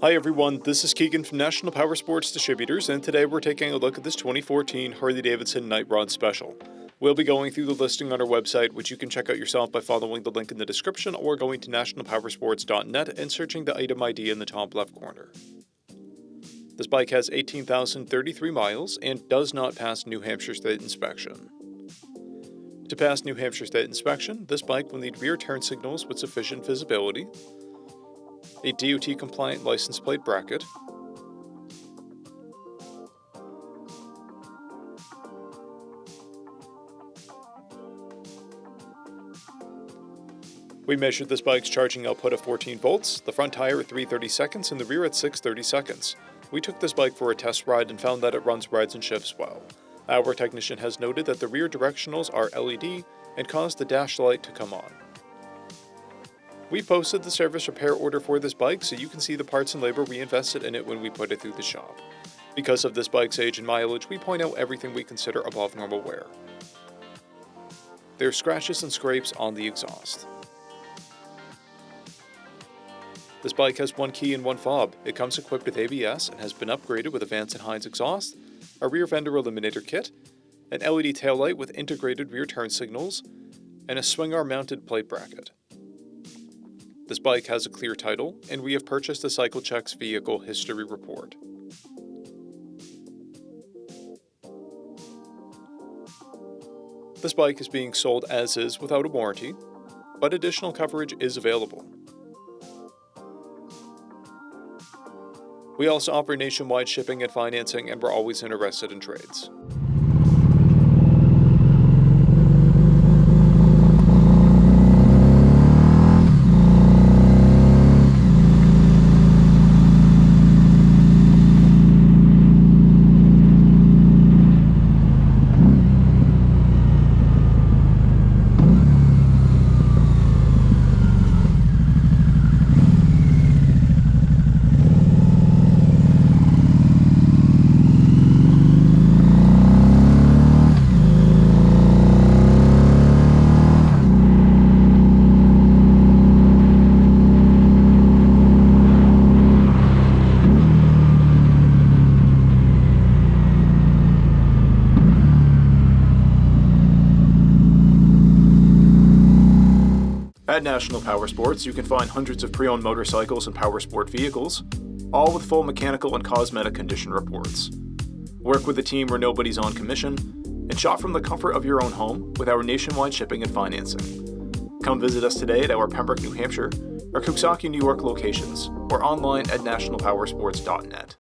Hi everyone, this is Keegan from National Powersports Distributors, and today we're taking a look at this 2014 Harley-Davidson Night Rod Special. We'll be going through the listing on our website, which you can check out yourself by following the link in the description or going to nationalpowersports.net and searching the item ID in the top left corner. This bike has 18,033 miles and does not pass New Hampshire State inspection. To pass New Hampshire State inspection, this bike will need rear turn signals with sufficient visibility, a DOT-compliant license plate bracket, we measured this bike's charging output at 14 volts, the front tire at 3/30 seconds, and the rear at 6/30 seconds. We took this bike for a test ride and found that it runs, rides, and shifts well. Our technician has noted that the rear directionals are LED and caused the dash light to come on. We posted the service repair order for this bike so you can see the parts and labor we invested in it when we put it through the shop. Because of this bike's age and mileage, we point out everything we consider above normal wear. There are scratches and scrapes on the exhaust. This bike has one key and one fob. It comes equipped with ABS and has been upgraded with a Vance & Hines exhaust, a rear fender eliminator kit, an LED taillight with integrated rear turn signals, and a swing arm mounted plate bracket. This bike has a clear title, and we have purchased the CycleCheck's vehicle history report. This bike is being sold as is without a warranty, but additional coverage is available. We also offer nationwide shipping and financing, and we're always interested in trades. At National Powersports, you can find hundreds of pre-owned motorcycles and powersport vehicles, all with full mechanical and cosmetic condition reports. Work with a team where nobody's on commission, and shop from the comfort of your own home with our nationwide shipping and financing. Come visit us today at our Pembroke, New Hampshire, or Coxsackie, New York locations, or online at nationalpowersports.net.